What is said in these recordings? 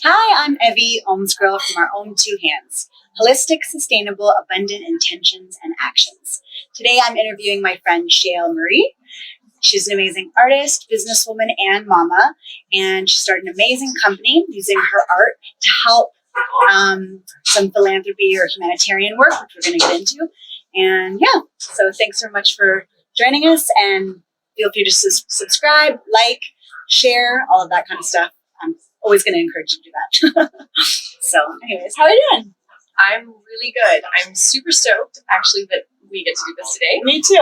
Hi, I'm Evie, Ohms Girl from Our Own Two Hands. Holistic, sustainable, abundant intentions and actions. Today I'm interviewing my friend Chayle Marie. She's an amazing artist, businesswoman, and mama, and she started an amazing company using her art to help some philanthropy or humanitarian work, which we're going to get into. And yeah, so thanks so much for joining us, and feel free to subscribe, like, share, all of that kind of stuff. I'm always going to encourage you to do that. So anyways, how are you doing? I'm really good. I'm super stoked, actually, that we get to do this today. Me too.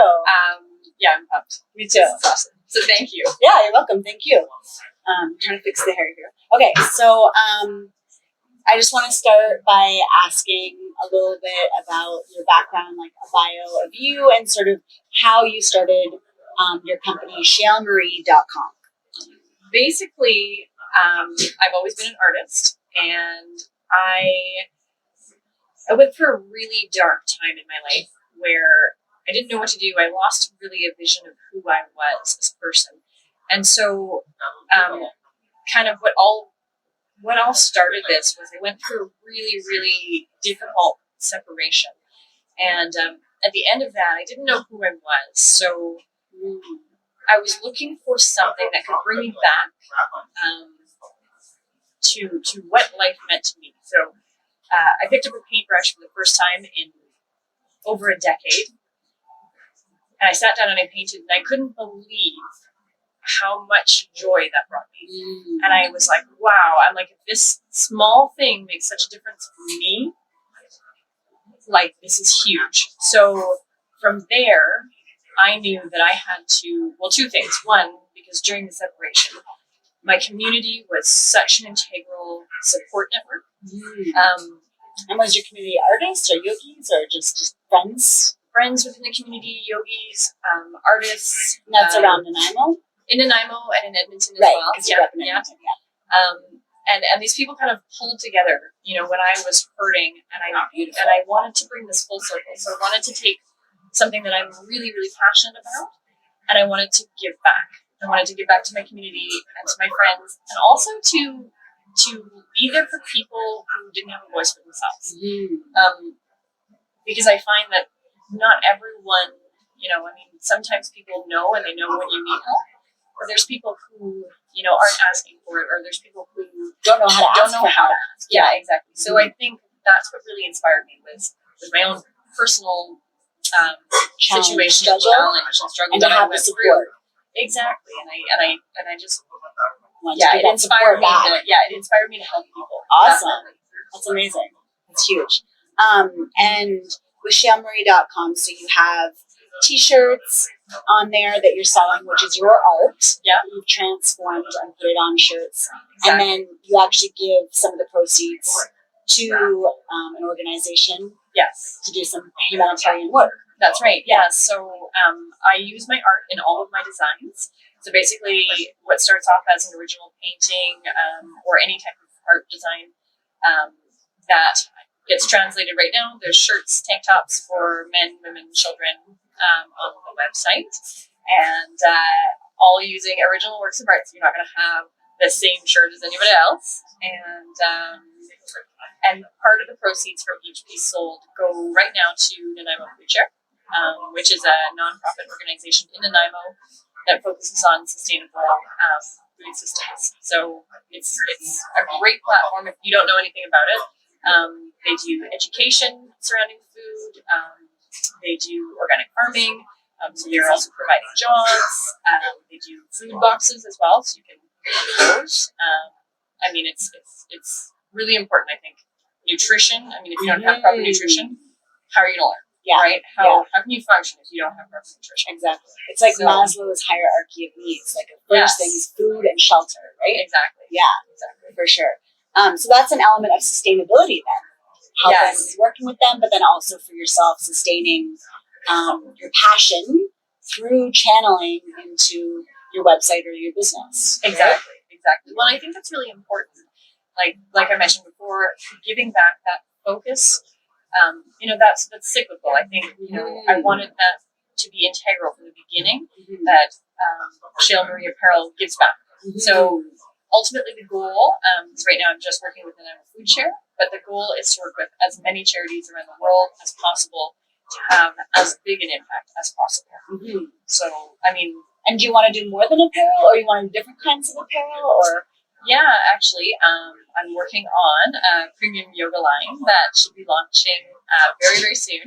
Yeah, I'm pumped. Me too. This is awesome. So thank you. Yeah, you're welcome. Thank you. Trying to fix the hair here. Okay, so I just want to start by asking a little bit about your background, like a bio of you, and sort of how you started your company, ChayleMarie.com. Basically, I've always been an artist, and I went through a really dark time in my life where I didn't know what to do. I lost really a vision of who I was as a person. And so kind of what all started this was I went through a really, really difficult separation. And at the end of that, I didn't know who I was. So I was looking for something that could bring me back to what life meant to me. So I picked up a paintbrush for the first time in over a decade. And I sat down and I painted, and I couldn't believe how much joy that brought me. And I was like, wow, I'm like, if this small thing makes such a difference for me, like, this is huge. So from there, I knew that I had to, well, two things. One, because during the separation, my community was such an integral support network. And was your community artists or yogis or just friends? Friends within the community, yogis, artists. And that's around Nanaimo? In Nanaimo and in Edmonton as well. Right, because you're up in Edmonton, and these people kind of pulled together, when I was hurting, and I wanted to bring this full circle. So I wanted to take something that I'm really, really passionate about, and I wanted to give back. I wanted to give back to my community and to my friends, and also to be there for people who didn't have a voice for themselves. Because I find that not everyone, sometimes people know, and they know when you need help, but there's people who, aren't asking for it, or there's people who don't know how to ask. Yeah, exactly. So I think that's what really inspired me was my own personal situation, challenge, and struggle, and to have the support. Exactly, and I just it inspired me. It inspired me to help people. Awesome, that's amazing. That's huge. And with ChayleMarie.com, so you have T-shirts on there that you're selling, which is your art. Yeah, you've transformed and put it on shirts, exactly. And then you actually give some of the proceeds to an organization. Yes, to do some humanitarian work. That's right. Yeah. So I use my art in all of my designs. So basically, what starts off as an original painting or any type of art design that gets translated right now. There's shirts, tank tops for men, women, children on the website, and all using original works of art. So you're not going to have the same shirt as anybody else, and part of the proceeds from each piece sold go right now to Nanaimo Food Share, which is a nonprofit organization in Nanaimo that focuses on sustainable food systems. So it's a great platform if you don't know anything about it. They do education surrounding food. They do organic farming. So they're also providing jobs. They do food boxes as well, so you can get those. It's really important, I think. Nutrition. If you don't have proper nutrition, how are you going to learn? Yeah. Right? How can you function if you don't have proper nutrition? Exactly. It's like Maslow's hierarchy of needs. Like the first thing is food and shelter, right? Exactly. Yeah, exactly, for sure. So that's an element of sustainability then. Working with them, but then also for yourself, sustaining your passion through channeling into your website or your business. Exactly. Right? Exactly. Well, I think that's really important. Like I mentioned before, giving back that focus, that's cyclical. I think, I wanted that to be integral from the beginning, that Chayle Marie apparel gives back. So ultimately the goal, because right now I'm just working within a food share, but the goal is to work with as many charities around the world as possible to have as big an impact as possible. Mm-hmm. So, I mean, and do you want to do more than apparel, or you want to do different kinds of apparel, or? Yeah, actually, I'm working on a premium yoga line that should be launching very, very soon.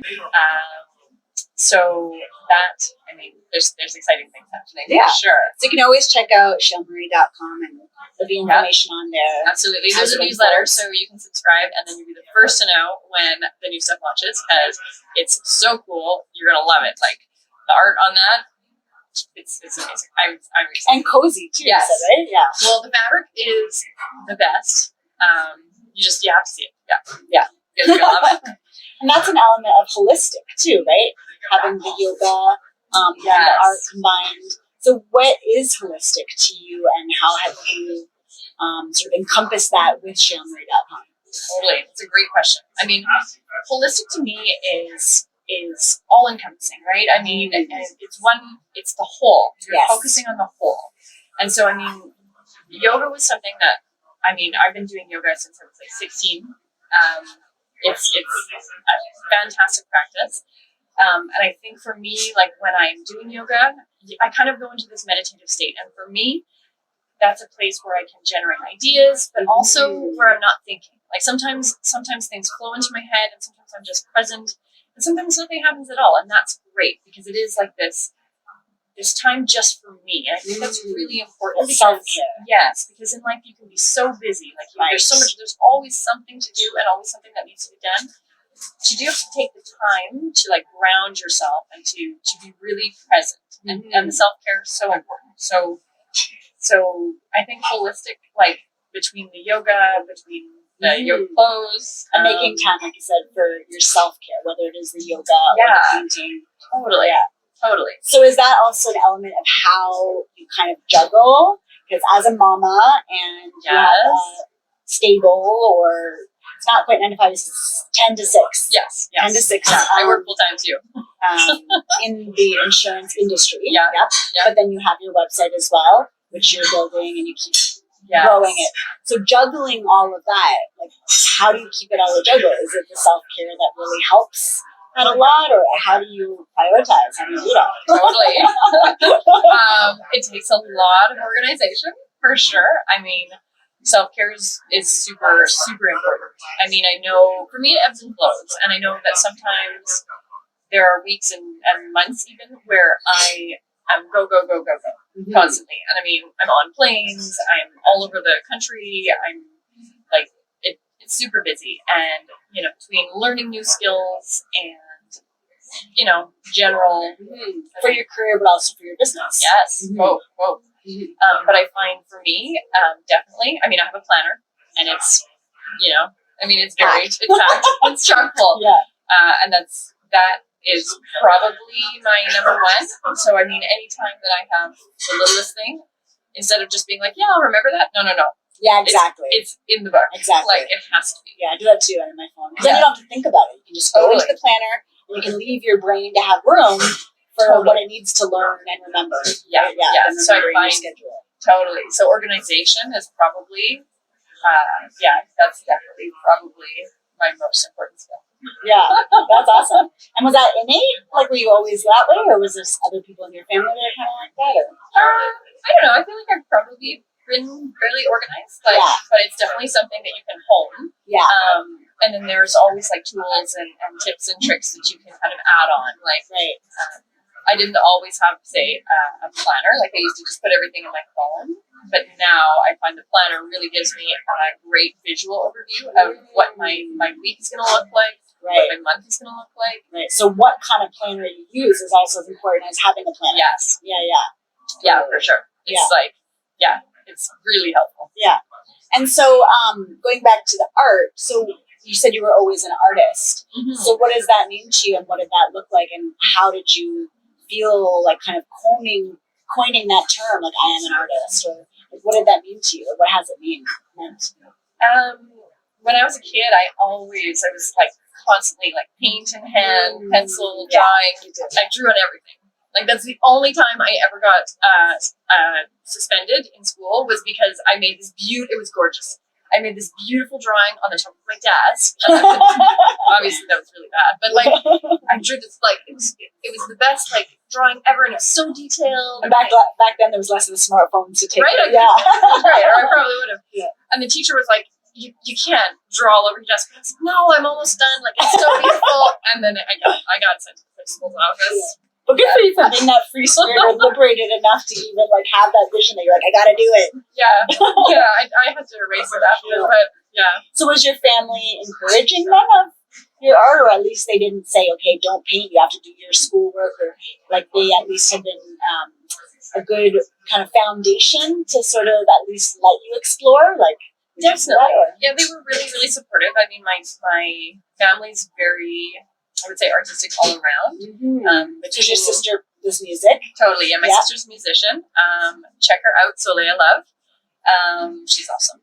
So that, I mean, there's exciting things happening. Yeah, for sure. So you can always check out ChayleMarie.com and there'll be information on there. Absolutely. There's a newsletter, so you can subscribe, and then you'll be the first to know when the new stuff launches, because it's so cool. You're gonna love it. Like the art on that, it's amazing. I'm excited. And cozy too. Yes. You said, right? Yeah. Well, the fabric is the best. You have to see it. Yeah. You're gonna love it. And that's an element of holistic too, right? Having the yoga and the art combined. So what is holistic to you, and how have you sort of encompassed that with ChayleMarie.com? Totally. It's a great question. I mean, holistic to me is all encompassing, right? I mean, and it's the whole. You're focusing on the whole. And so, I mean, yoga was something that, I mean, I've been doing yoga since I was like 16. It's a fantastic practice. And I think for me, like when I'm doing yoga, I kind of go into this meditative state. And for me, that's a place where I can generate ideas, but also where I'm not thinking. Like sometimes things flow into my head, and sometimes I'm just present, and sometimes nothing happens at all. And that's great, because it is like this time just for me. And I think that's really important. Self-care. Yes, because in life you can be so busy. Like there's always something to do and always something that needs to be done. You do have to take the time to like ground yourself and to be really present. And the self-care is so important. So I think holistic, like between the yoga, between the yoga clothes, and making time, like you said, for your self-care, whether it is the yoga or the painting. Totally. Yeah. Totally. So is that also an element of how you kind of juggle? Because as a mama and you have a stable, or it's not quite 9 to 5, it's 10 to 6. Yes. 10 to 6. I work full time too. In the insurance industry. Yeah. But then you have your website as well, which you're building, and you keep growing it. So juggling all of that, like how do you keep it all a juggle? Is it the self-care that really helps that a lot, or how do you prioritize? How do you do that? Totally. It takes a lot of organization, for sure. I mean, self-care is super, super important. I mean, I know for me it ebbs and flows, and I know that sometimes there are weeks and months even where I am go constantly. And I mean, I'm on planes, I'm all over the country, I'm like, it's super busy. And, between learning new skills and, general. For your career, but also for your business. Yes, both. But I find for me, definitely, I mean, I have a planner, and it's, it's very, it's packed, it's chock full. Yeah. And that is probably my number one. So, I mean, anytime that I have the littlest thing, instead of just being like, yeah, I'll remember that. No. Yeah, exactly. It's in the book. Exactly. Like, it has to be. Yeah, I do that too on my phone. Because then you don't have to think about it. You can just go into the planner, and you can leave your brain to have room for what it needs to learn and remember. Yeah. So I find schedule. Totally. So organization is probably, that's definitely probably my most important skill. Yeah, that's awesome. And was that innate? Like, were you always that way, or was there other people in your family that are kind of like that? Or? I don't know. I feel like I've probably been fairly organized, but it's definitely something that you can hone. Yeah. And then there's always like tools and tips and tricks that you can kind of add on. Like, I didn't always have, say, a planner. Like, I used to just put everything in my phone. But now I find the planner really gives me a great visual overview of what my week is going to look like, what my month is going to look like. Right. So what kind of planner you use is also as important as having a planner. Yes. Yeah, for sure. It's it's really helpful. Yeah. And so going back to the art, so you said you were always an artist. Mm-hmm. So what does that mean to you, and what did that look like, and how did you feel like kind of coining that term, like I am an artist, or like, what did that mean to you? What has it meant to you? When I was a kid, I was like constantly like paint in hand, pencil, drawing. I drew on everything. Like, that's the only time I ever got suspended in school, was because I made this it was gorgeous. I made this beautiful drawing on the top of my desk. Obviously, that was really bad, but like, I drew this, like, it was the best, like, drawing ever, and it was so detailed. And back then, there was less of the smartphones to take. Right? Yeah. Right, or I probably would have. Yeah. And the teacher was like, you can't draw all over your desk. I was like, no, I'm almost done. Like, it's so beautiful. And then I got sent to the principal's office. Yeah. But good for you for being that free spirit or liberated enough to even like have that vision that you're like, I gotta do it. Yeah. Yeah, I had to erase it after, but yeah. So was your family encouraging them of your art, or at least they didn't say, okay, don't paint, you have to do your schoolwork, or like they at least had been a good kind of foundation to sort of at least let you explore? Like, definitely. Yeah, they were really, really supportive. I mean, my family's very, I would say, artistic all around. Mm-hmm. Because your sister does music. Totally, yeah. My sister's a musician. Check her out, Chayle Marie. She's awesome.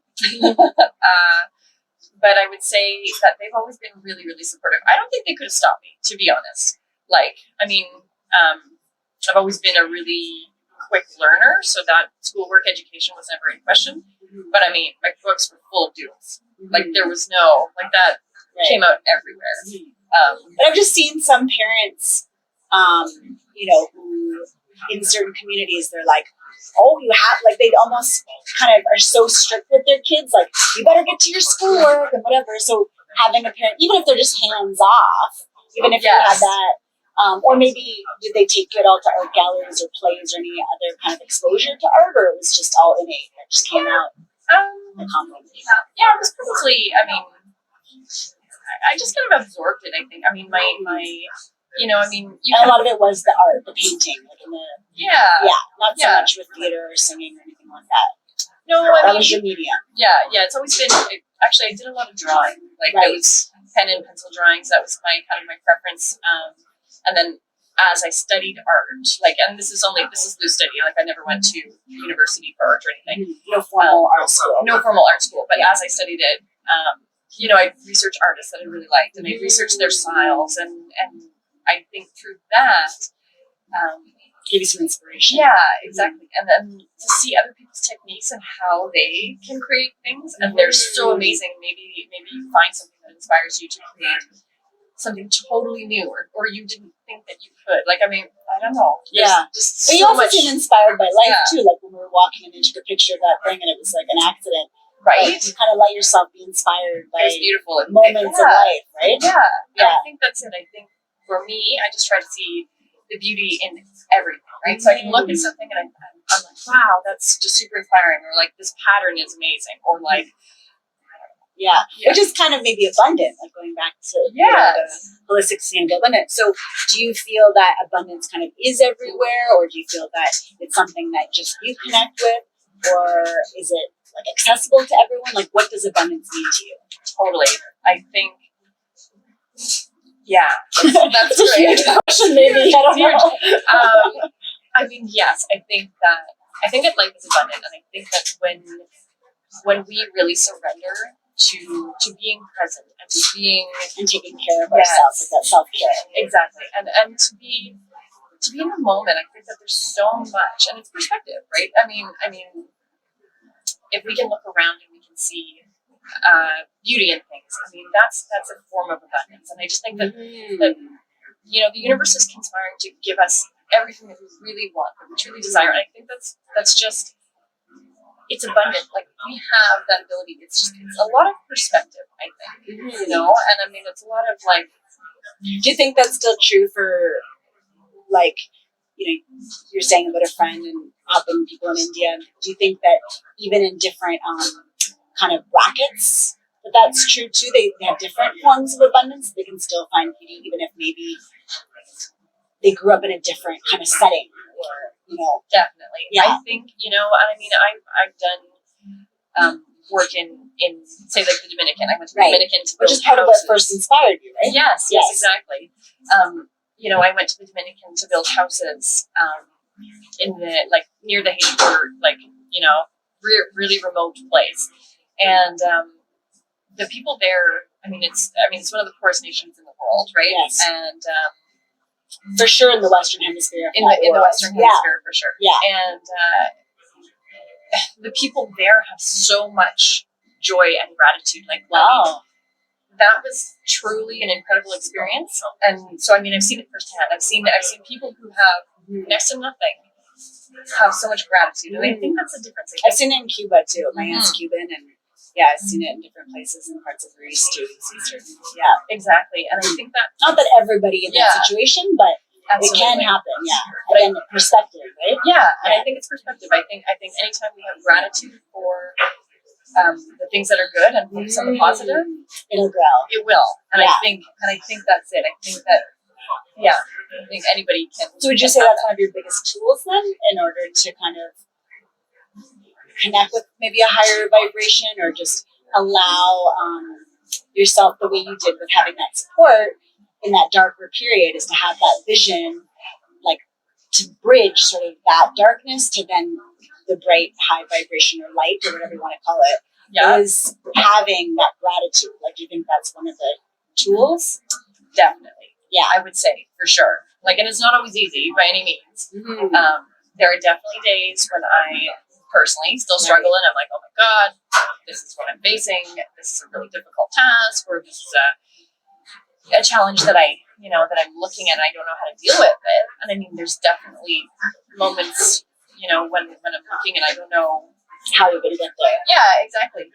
But I would say that they've always been really, really supportive. I don't think they could have stopped me, to be honest. Like, I mean, I've always been a really quick learner, so that schoolwork education was never in question. Mm-hmm. But I mean, my books were full of doodles. Mm-hmm. Like, there was no, like, that came out everywhere. Mm-hmm. But I've just seen some parents, you know, who in certain communities, they're like, oh, you have, like, they almost kind of are so strict with their kids, like, you better get to your schoolwork and whatever. So having a parent, even if they're just hands off, even if you had that, or maybe did they take you at all to art galleries or plays or any other kind of exposure to art, or it was just all innate, it just came out? Yeah, it was probably, I mean, I just kind of absorbed it, I think. I mean, my you know, I mean, a lot of it was the art, the painting, like in the not so much with theater or singing or anything like that. No, that was your medium. Yeah, it's always been. Actually, I did a lot of drawing. Like, that was pen and pencil drawings. That was my kind of my preference. And then as I studied art, like, and this is loose study. Like, I never went to university for art or anything. No formal art school. No formal art school. But as I studied it, you know, I researched artists that I really liked, and I researched their styles, and I think through that, give you some inspiration. Yeah, exactly. And then to see other people's techniques and how they can create things, and they're so amazing. Maybe you find something that inspires you to create something totally new, or you didn't think that you could. Like, I mean, I don't know. Just but you also seem inspired by life too. Like when we were walking and you took a picture of that thing, and it was like an accident. Right. Like, you kind of let yourself be inspired by beautiful moments of life, right? Yeah. I think that's it. I think for me, I just try to see the beauty in everything, right? So I can look at something and I'm like, wow, that's just super inspiring, or like, this pattern is amazing, or like, which is kind of maybe abundant, like going back to the holistic sustainable abundance. So do you feel that abundance kind of is everywhere, or do you feel that it's something that just you connect with, or is it like accessible to everyone? Like, what does abundance mean to you? Totally. I think, that's a huge question, maybe. I don't know. I mean, yes, I think that life is abundant, and I think that when we really surrender to being present and to being and taking care of ourselves, like that self-care. Exactly. And to be in the moment, I think that there's so much, and it's perspective, right? I mean, if we can look around and we can see beauty in things, I mean, that's a form of abundance. And I just think that you know, the universe is conspiring to give us everything that we really want, that we truly desire. And I think that's just, it's abundant. Like, we have that ability. It's a lot of perspective, I think, you know? And I mean, it's a lot of like, do you think that's still true for, like, you know, you're saying about a friend and helping people in India. Do you think that even in different kind of brackets, that's true too? They have different forms of abundance. They can still find beauty, even if maybe they grew up in a different kind of setting, or, you know. Definitely. I think, you know, I mean, I've done work in say, like, the Dominican. I went to the Dominican to build which is part of what first inspired you, right? Yes, exactly. You know, I went to the Dominican to build houses in the, like, near the Haiti border, like, you know, really remote place. And the people there, I mean, it's one of the poorest nations in the world, right? Yes. And For sure in the Western Hemisphere. In the Western Hemisphere, for sure. Yeah. And the people there have so much joy and gratitude. Like, wow. That was truly an incredible experience. And so, I mean, I've seen it firsthand. I've seen people who have next to nothing have so much gratitude. And I think that's the difference. I've seen it in Cuba too. My aunt's Cuban, and yeah, I've seen it in different places in parts of Greece too. Yeah, exactly. And I think that not that everybody in that situation, but absolutely. It can happen. Yeah, but then perspective, right? Yeah, and I think it's perspective. I think anytime we have gratitude for the things that are good and focus on the positive, it'll grow. It will, and I think that's it. I think that I think anybody can. So would you say that's one of your biggest tools then, in order to kind of connect with maybe a higher vibration, or just allow yourself the way you did with having that support in that darker period, is to have that vision, like to bridge sort of that darkness to then the bright high vibration or light or whatever you want to call it, is having that gratitude. Like, do you think that's one of the tools? Definitely. Yeah, I would say for sure. Like, and it's not always easy by any means. There are definitely days when I personally still struggle, and I'm like, oh my God, this is what I'm facing. This is a really difficult task, or this is a challenge that I'm looking at and I don't know how to deal with it. And I mean, there's definitely moments, when I'm looking and I don't know how you're going to get there. Yeah, exactly.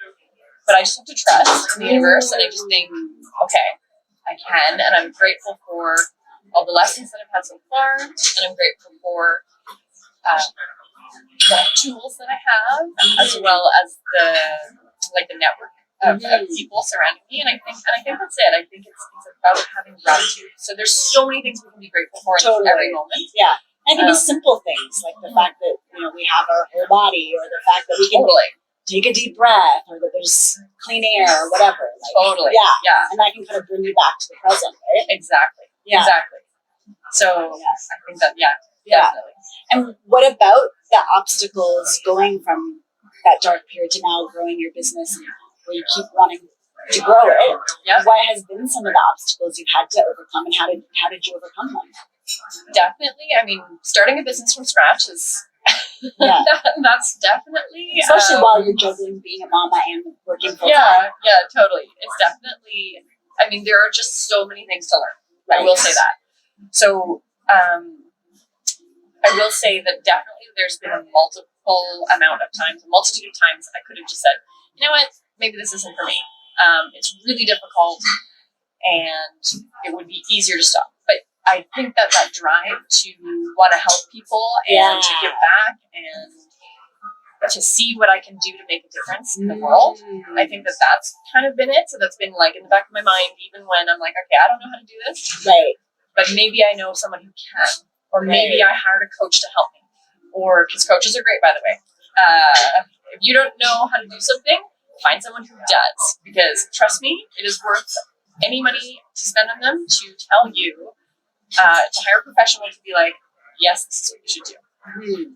But I just have to trust in the universe, and I just think, okay, I can, and I'm grateful for all the lessons that I've had so far, and I'm grateful for the tools that I have, as well as the network of people surrounding me, and I think that's it. I think it's about having gratitude. So there's so many things we can be grateful for in every moment. Yeah. And it can be simple things, like the fact that we have our whole body, or the fact that we can take a deep breath, or that there's clean air, or whatever. Yeah. And that can kind of bring you back to the present, right? Exactly. Yeah. Exactly. So I think that definitely. And what about the obstacles going from that dark period to now growing your business, and where you keep wanting to grow it? Yeah. What has been some of the obstacles you've had to overcome, and how did you overcome them? Definitely. I mean, starting a business from scratch is that's definitely, especially while you're juggling being a mama and working full time. Yeah, totally. It's definitely. I mean, there are just so many things to learn. Right. I will say that. So, I will say that definitely there's been a multitude of times I could have just said, you know what, maybe this isn't for me. It's really difficult, and it would be easier to stop. But I think that drive to want to help people and to give back and to see what I can do to make a difference in the world, I think that's kind of been it. So that's been like in the back of my mind, even when I'm like, okay, I don't know how to do this. Right. But maybe I know someone who can. Or maybe I hired a coach to help me. Or, because coaches are great, by the way. If you don't know how to do something, find someone who does. Because trust me, it is worth any money to spend on them to tell you, to hire a professional to be like, yes, this is what you should do.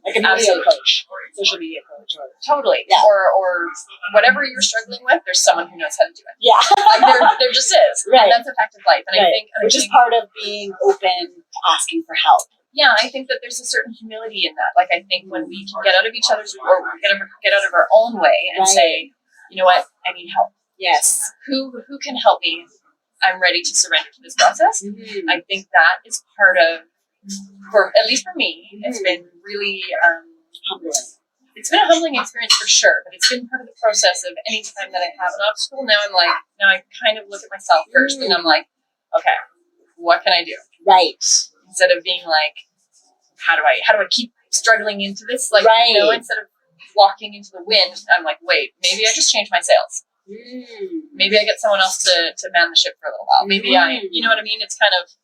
Like a video coach, social media coach, or totally, or whatever you're struggling with. There's someone who knows how to do it. Yeah, like there just is, and that's a fact of life. And I think, which is part of being open to asking for help. Yeah, I think that there's a certain humility in that. Like, I think when we can get out of each other's, or get out of our own way and say, you know what, I need help. Yes. Who can help me? I'm ready to surrender to this process. I think that is part of, at least for me, it's been really humbling. It's been a humbling experience for sure, but it's been part of the process of any time that I have an obstacle. Now I kind of look at myself first, and I'm like, okay, what can I do? Right. Instead of being like, how do I keep struggling into this? Like, instead of walking into the wind, I'm like, wait, maybe I just change my sails. Maybe I get someone else to man the ship for a little while. Maybe you know what I mean? It's kind of.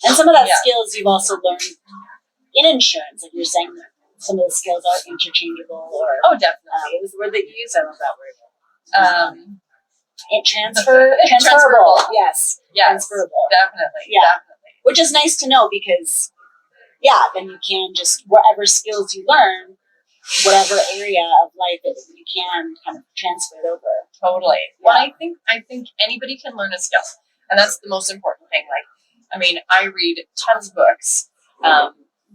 And some of that skills you've also learned in insurance, like you're saying, some of the skills are interchangeable, or definitely. It was the word that you used. I love that word. Transferable. Yes. Transferable. Definitely. Yeah. Definitely. Which is nice to know, because then you can just, whatever skills you learn, whatever area of life that you can kind of transfer it over. Totally. Well, I think anybody can learn a skill, and that's the most important thing. Like, I mean, I read tons of books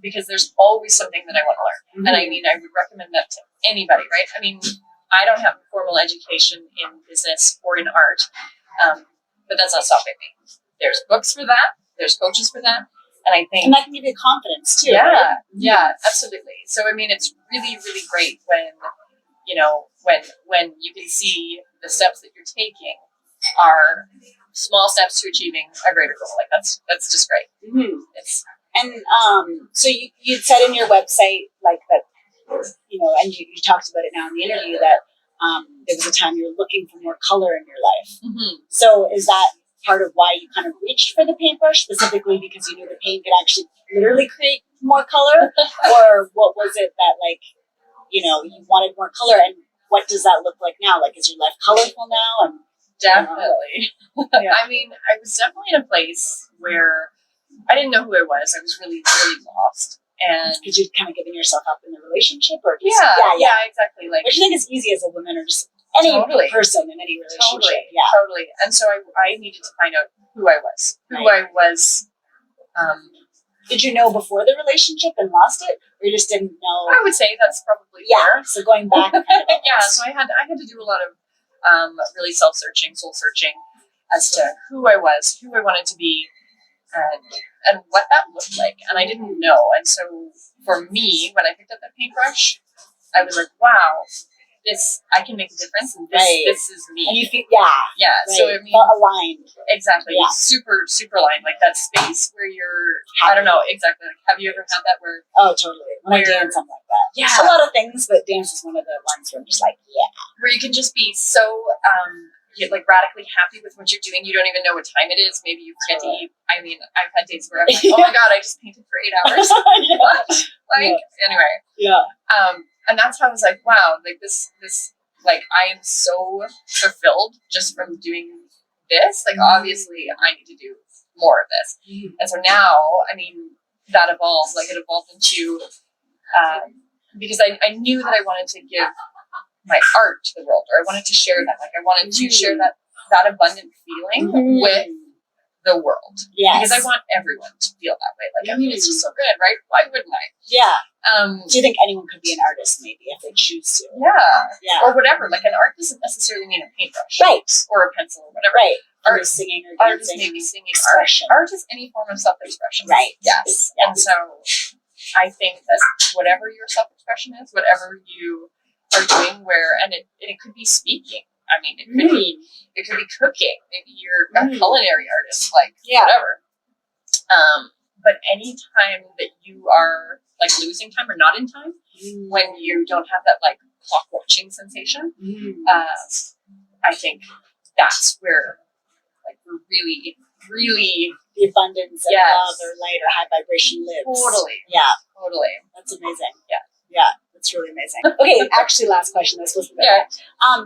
because there's always something that I want to learn. And I mean, I would recommend that to anybody, right? I mean, I don't have a formal education in business or in art, but that's not stopping me. There's books for that. There's coaches for that. And I think... And that can give you confidence, too. Yeah, right? yeah, absolutely. So, I mean, it's really, really great when, you know, when you can see the steps that you're taking are small steps to achieving a greater goal. Like, that's just great. Mm-hmm. It's... And so you'd said in your website, like, that, you know, and you talked about it now in the interview, that there was a time you were looking for more color in your life. Mm-hmm. So is that part of why you kind of reached for the paintbrush, specifically because you knew the paint could actually literally create more color? Or what was it that, like, you know, you wanted more color, and what does that look like now? Like, is your life colorful now? And Definitely. Yeah. I mean, I was definitely in a place where I didn't know who I was. I was really, really lost. And because you'd kind of given yourself up in the relationship, or just, yeah, exactly. Like, which I think is easy as a woman, or just any Totally. person in any relationship. Totally. And so I needed to find out who I was. Did you know before the relationship and lost it, or you just didn't know? I would say that's probably Yeah. So going back, yeah. So I had to do a lot of really soul searching as to who I was, who I wanted to be, and what that looked like. And I didn't know. And so for me, when I picked up that paintbrush, I was like, wow, I can make a difference, and this is me. And you feel, yeah. Right. So I mean, aligned. Exactly. Yeah. Super aligned. Like that space where you're, I don't know, exactly. Like, have you ever had that where? Oh, totally. When I dance, I'm like that. Yeah. A lot of things, but dance is one of the ones where I'm just like, where you can just be so, like radically happy with what you're doing. You don't even know what time it is. Maybe you forget to eat. I mean, I've had days where I'm like, oh my God, I just painted for 8 hours. Anyway. Yeah. And that's how I was like, wow, like this, like I am so fulfilled just from doing this. Like, obviously I need to do more of this. And so now, I mean, that evolved. Like, it evolved into, because I knew that I wanted to give my art to the world, or I wanted to share that. Like, I wanted to share that abundant feeling with the world. Yes. Because I want everyone to feel that way. Like, I mean, it's just so good, right? Why wouldn't I? Yeah. Do you think anyone could be an artist, maybe, if they choose to? Yeah. Or whatever. Like, an art doesn't necessarily mean a paintbrush. Right. Or a pencil or whatever. Right. Art is singing or dancing. Art is dancing. maybe singing. Expression. Art is any form of self-expression. Right. Yes. And so I think that whatever your self-expression is, whatever you are doing, and it could be speaking. I mean, it could be cooking. Maybe you're a culinary artist, like whatever. But any time that you are like losing time or not in time, when you don't have that like clock watching sensation, I think that's where like we're really the abundance of love or light or high vibration lives. Totally. Yeah. Totally. That's amazing. Yeah. That's really amazing. Okay, actually, last question. This was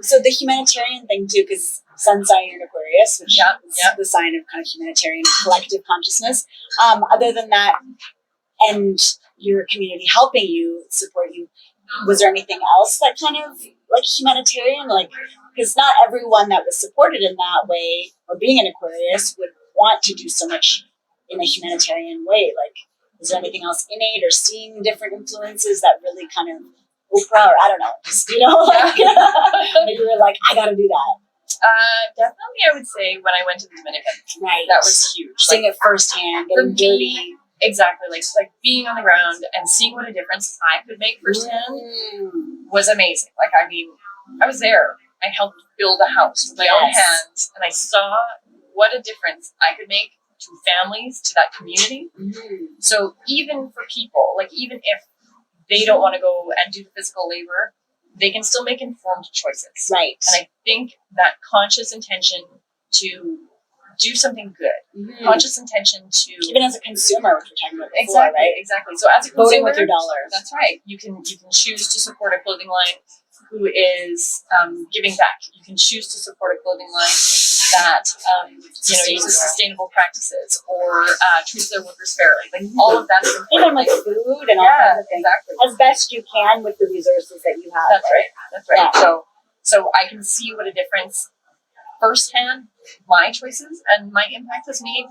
so the humanitarian thing too, because Sun sign in Aquarius, which is the sign of kind of humanitarian collective consciousness. Other than that, and your community helping you, support you, was there anything else that kind of like humanitarian, like, because not everyone that was supported in that way or being an Aquarius would want to do so much in a humanitarian way. Like, is there anything else innate or seeing different influences that really kind of Oprah, or I don't know, just, you know, like, you were like, I got to do that. Definitely, I would say when I went to the Dominican, right, that was huge. Seeing it firsthand, getting dirty. Exactly, like being on the ground and seeing what a difference I could make firsthand was amazing. Like, I mean, I was there. I helped build a house with my own hands, and I saw what a difference I could make to families, to that community. So even for people, like, even if they don't want to go and do the physical labor, they can still make informed choices. Right. And I think that conscious intention to do something good, conscious intention to... Even as a consumer, which we're talking about before, right? Exactly. So as a consumer... Voting with your dollars. That's right. You can choose to support a clothing line who is giving back. You can choose to support a clothing line that uses sustainable practices or treats their workers fairly. Like, all of that is important. Even like food and all kinds of things. Exactly. As best you can with the resources that you have. That's right. Yeah. So I can see what a difference firsthand my choices and my impact has made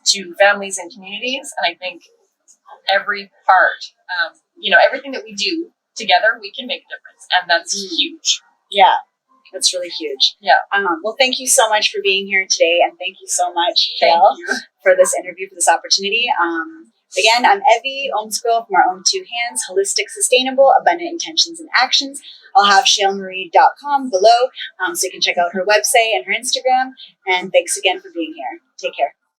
to families and communities. And I think every part, everything that we do together, we can make a difference. And that's huge. Yeah, that's really huge. Yeah. Well, thank you so much for being here today. And thank you so much, Thank Chayle, you. for this interview, for this opportunity. Again, I'm Evie, Ohms Girl from Our Own Two Hands, Holistic, Sustainable, Abundant Intentions and Actions. I'll have ChayleMarie.com below so you can check out her website and her Instagram. And thanks again for being here. Take care.